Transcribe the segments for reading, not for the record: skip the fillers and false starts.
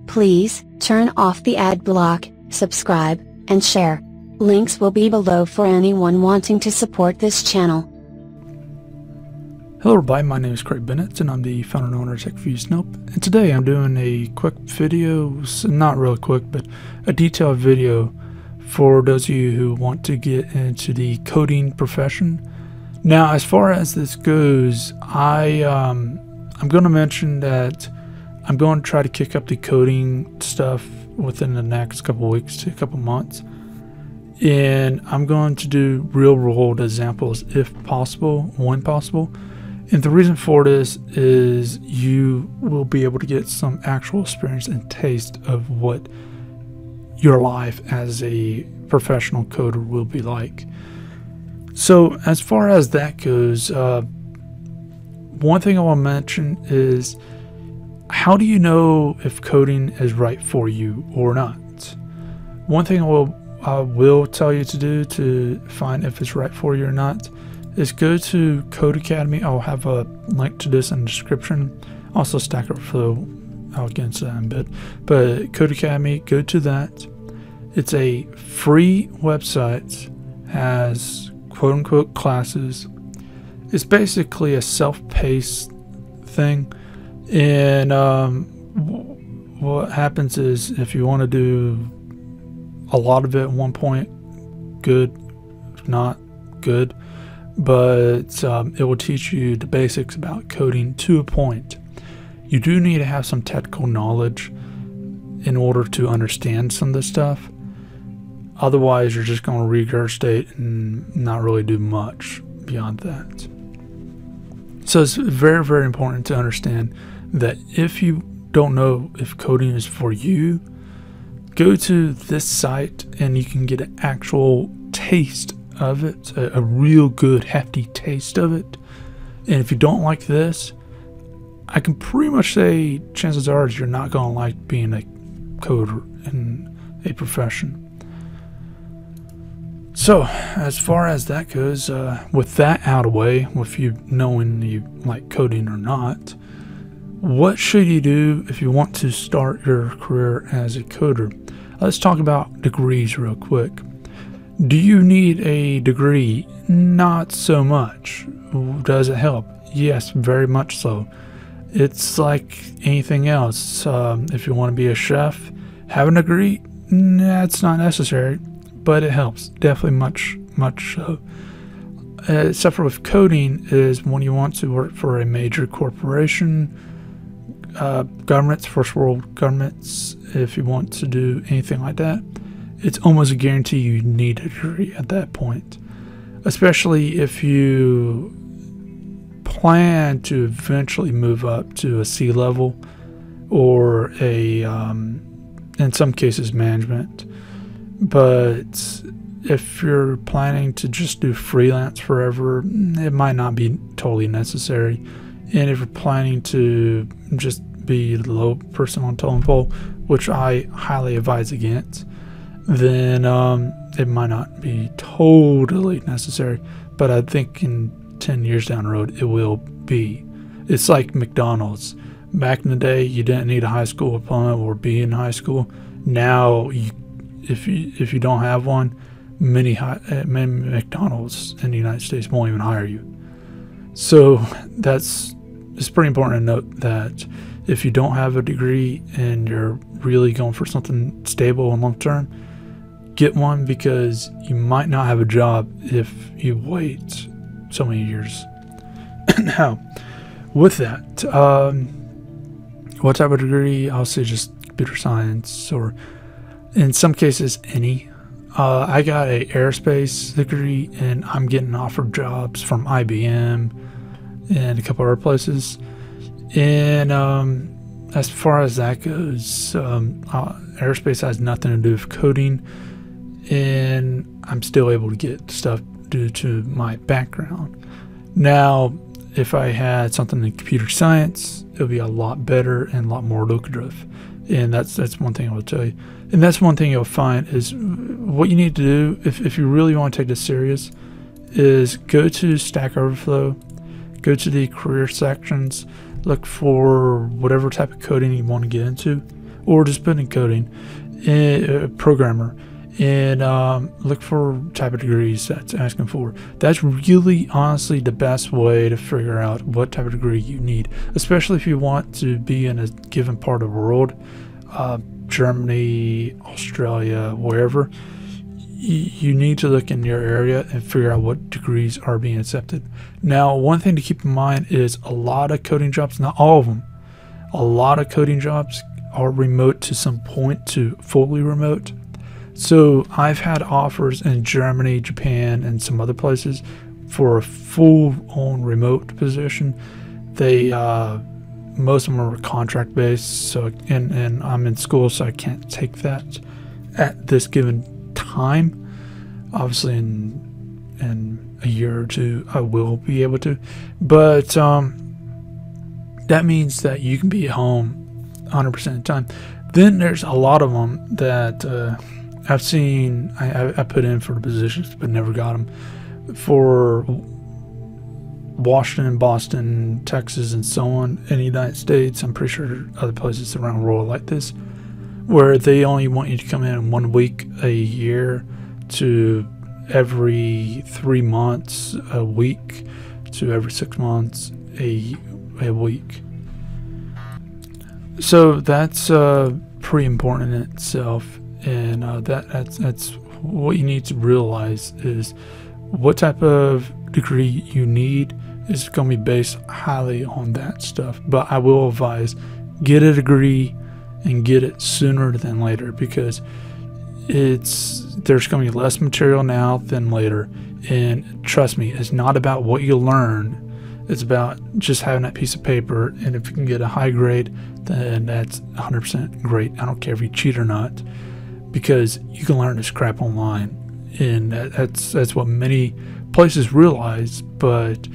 Please, turn off the ad block, subscribe, and share. Links will be below for anyone wanting to support this channel. Hello everybody, my name is Craig Bennett and I'm the founder and owner of TechViews Nope. And today I'm doing a quick video, not really quick, but a detailed video for those of you who want to get into the coding profession. Now, as far as this goes, I'm going to mention that I'm going to try to kick up the coding stuff within the next couple weeks to a couple months. And I'm going to do real world examples if possible, when possible. And the reason for this is you will be able to get some actual experience and taste of what your life as a professional coder will be like. So as far as that goes, one thing I want to mention is, how do you know if coding is right for you or not? One thing I will tell you to do to find if it's right for you or not is go to Codecademy. I'll have a link to this in the description. Also Stack Overflow, I'll get into that in a bit. But Codecademy, go to that. It's a free website, has quote unquote classes. It's basically a self-paced thing. And what happens is, if you want to do a lot of it at one point, good, if not good, but it will teach you the basics about coding to a point. You do need to have some technical knowledge in order to understand some of this stuff. Otherwise, you're just going to regurgitate and not really do much beyond that. So it's very, very important to understand that if you don't know if coding is for you, go to this site and you can get an actual taste of it, a real good hefty taste of it. And if you don't like this, I can pretty much say chances are you're not going to like being a coder in a profession. So as far as that goes, with that out of the way, with you knowing you like coding or not, what should you do if you want to start your career as a coder? Let's talk about degrees real quick. Do you need a degree? Not so much. Does it help? Yes, very much so. It's like anything else. If you want to be a chef, having a degree, that's not necessary, but it helps. Definitely much so. Except for with coding is when you want to work for a major corporation, governments, first world governments, if you want to do anything like that, it's almost a guarantee you need a degree at that point. Especially if you plan to eventually move up to a C level or a, in some cases, management. But if you're planning to just do freelance forever, it might not be totally necessary. And if you're planning to just be the low person on totem pole, which I highly advise against, then it might not be totally necessary. But I think in 10 years down the road, it will be. It's like McDonald's. Back in the day, you didn't need a high school diploma or be in high school. Now, if you don't have one, many McDonald's in the United States won't even hire you. So it's pretty important to note that if you don't have a degree and you're really going for something stable and long term, get one, because you might not have a job if you wait so many years. Now, with that, what type of degree? I'll say just computer science, or in some cases any. I got an aerospace degree and I'm getting offered jobs from IBM and a couple other places. And as far as that goes, aerospace has nothing to do with coding, and I'm still able to get stuff due to my background. Now, if I had something in computer science, it would be a lot better and a lot more lucrative. And that's one thing I will tell you. And that's one thing you'll find is what you need to do if you really want to take this serious is go to Stack Overflow, go to the career sections, look for whatever type of coding you want to get into, or just put in coding, programmer, and look for type of degrees that's asking for. That's really honestly the best way to figure out what type of degree you need, especially if you want to be in a given part of the world, Germany, Australia, wherever. You need to look in your area and figure out what degrees are being accepted. Now, one thing to keep in mind is a lot of coding jobs, not all of them, a lot of coding jobs are remote to some point to fully remote. So I've had offers in Germany, Japan, and some other places for a full-on remote position. They most of them are contract based, so and I'm in school, so I can't take that at this given time. Obviously in a year or two I will be able to, but that means that you can be at home 100% of the time. Then there's a lot of them that I've seen. I put in for the positions but never got them, for Washington, Boston, Texas, and so on in the United States. I'm pretty sure other places around the world like this, where they only want you to come in 1 week a year to every 3 months a week to every 6 months a week. So that's pretty important in itself, and that's what you need to realize is what type of degree you need is going to be based highly on that stuff. But I will advise, get a degree and get it sooner than later, because there's going to be less material now than later. And trust me, it's not about what you learn, it's about just having that piece of paper. And if you can get a high grade, then that's 100% great. I don't care if you cheat or not, because you can learn this crap online, and that's what many places realize. But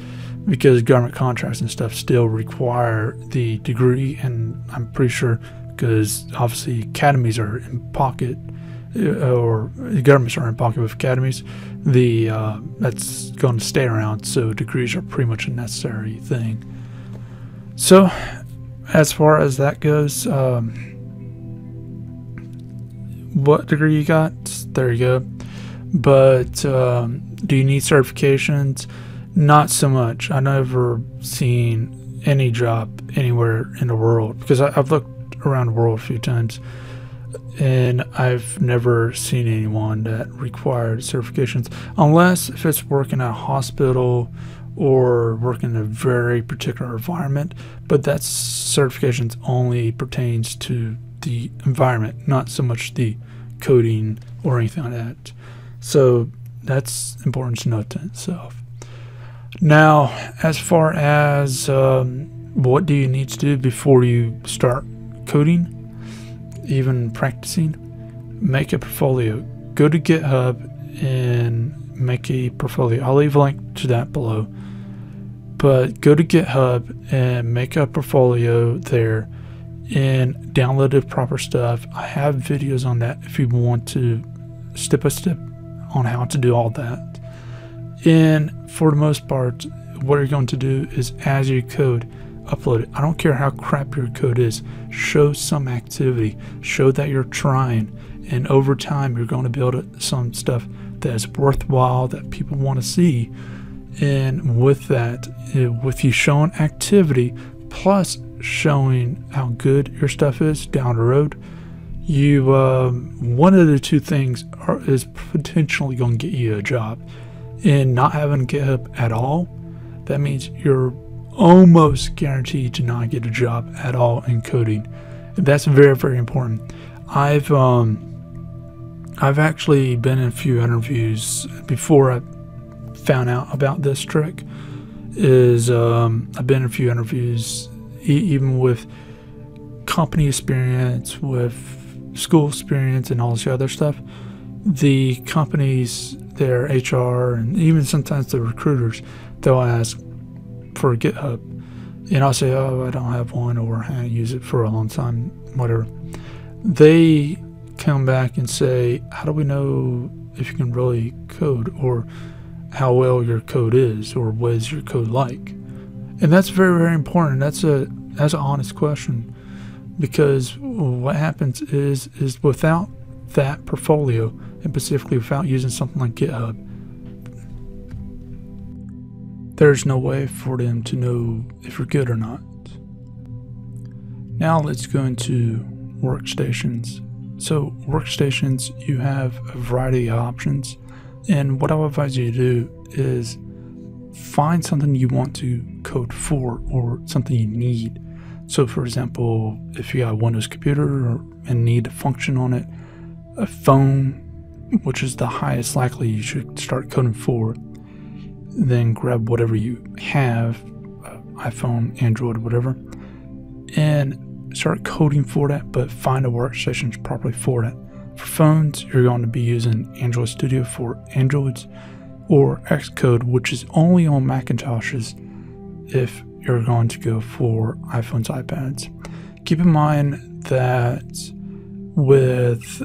because government contracts and stuff still require the degree, and I'm pretty sure because obviously academies are in pocket, or the governments are in pocket with academies, that's going to stay around. So degrees are pretty much a necessary thing. So as far as that goes, what degree you got, there you go. But do you need certifications? Not so much. I've never seen any job anywhere in the world, because I've looked around the world a few times, and I've never seen anyone that required certifications, unless if it's working at a hospital or working in a very particular environment. But that certifications only pertains to the environment, not so much the coding or anything like that. So that's important to note in itself. Now, as far as what do you need to do before you start coding, even practicing, make a portfolio. Go to GitHub and make a portfolio. I'll leave a link to that below. But go to GitHub and make a portfolio there and download the proper stuff. I have videos on that if you want to, step by step, on how to do all that. And for the most part, what you're going to do is, as you code, upload it. I don't care how crap your code is. Show some activity. Show that you're trying. And over time, you're going to build some stuff that is worthwhile, that people want to see. And with that, with you showing activity, plus showing how good your stuff is down the road, you one of the two things is potentially going to get you a job. And not having GitHub at all, that means you're almost guaranteed to not get a job at all in coding. That's very, very important. I've actually been in a few interviews before I found out about this trick. I've been in a few interviews, even with company experience, with school experience, and all this other stuff. The companies, their HR, and even sometimes the recruiters, they'll ask for a GitHub, and I'll say, oh, I don't have one, or I haven't used it for a long time, whatever. They come back and say, how do we know if you can really code, or how well your code is, or what is your code like? And that's very, very important. That's an honest question, because what happens is without that portfolio, and specifically without using something like GitHub, there's no way for them to know if you're good or not. Now let's go into workstations. So workstations, you have a variety of options, and what I would advise you to do is find something you want to code for or something you need. So for example, if you got a Windows computer and need a function on it, a phone, which is the highest likely you should start coding for, then grab whatever you have, iPhone, Android, whatever, and start coding for that, but find a workstation properly for that. For phones, you're going to be using Android Studio for Androids, or Xcode, which is only on Macintoshes if you're going to go for iPhones, iPads. Keep in mind that with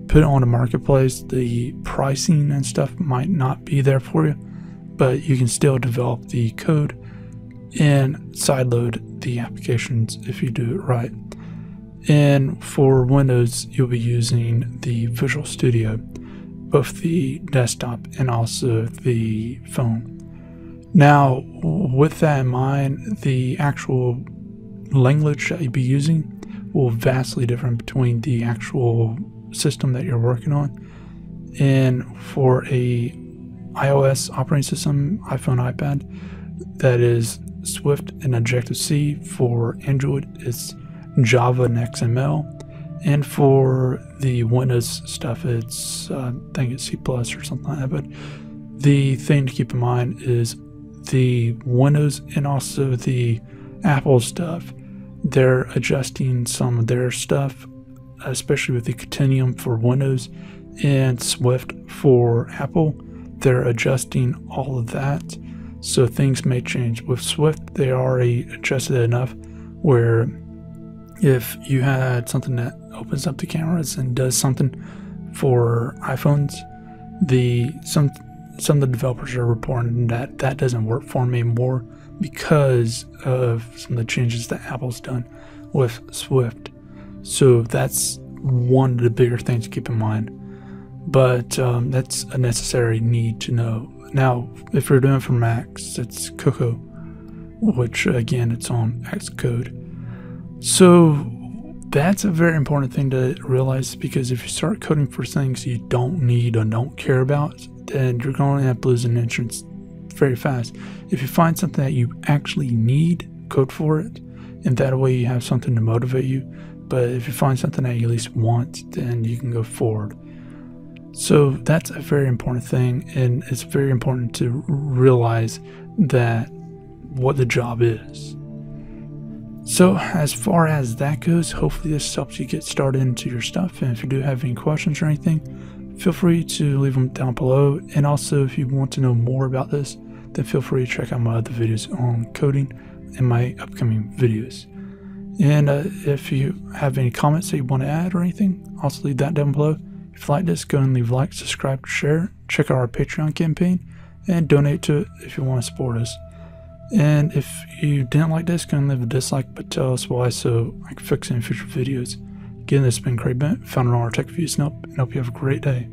put it on a marketplace, the pricing and stuff might not be there for you, but you can still develop the code and sideload the applications if you do it right. And for Windows, you'll be using the Visual Studio, both the desktop and also the phone. Now, with that in mind, the actual language that you'll be using will vastly different between the actual system that you're working on. And for a iOS operating system, iPhone, iPad, that is Swift and Objective-C. For Android, it's Java and XML. And for the Windows stuff, it's I think it's C+ or something like that. But the thing to keep in mind is the Windows and also the Apple stuff, they're adjusting some of their stuff, especially with the Continuum for Windows and Swift for Apple. They're adjusting all of that, so things may change. With Swift, they already adjusted it enough where if you had something that opens up the cameras and does something for iPhones, some of the developers are reporting that that doesn't work for them anymore because of some of the changes that Apple's done with Swift. So that's one of the bigger things to keep in mind. But that's a necessary need to know. Now, if you're doing it for Macs, it's Cocoa, which again, it's on Xcode. So that's a very important thing to realize, because if you start coding for things you don't need or don't care about, then you're going to end up losing interest very fast. If you find something that you actually need, code for it, and that way you have something to motivate you. But if you find something that you at least want, then you can go forward. So that's a very important thing, and it's very important to realize that what the job is. So as far as that goes, hopefully this helps you get started into your stuff. And if you do have any questions or anything, feel free to leave them down below. And also, if you want to know more about this, then feel free to check out my other videos on coding and my upcoming videos. And if you have any comments that you want to add or anything, also leave that down below. If you like this, go and leave a like, subscribe, share, check out our Patreon campaign, and donate to it if you want to support us. And if you didn't like this, go and leave a dislike, but tell us why so I can fix it in future videos. Again, this has been Craig Bennett, founder of our Tech Reviews, and hope you have a great day.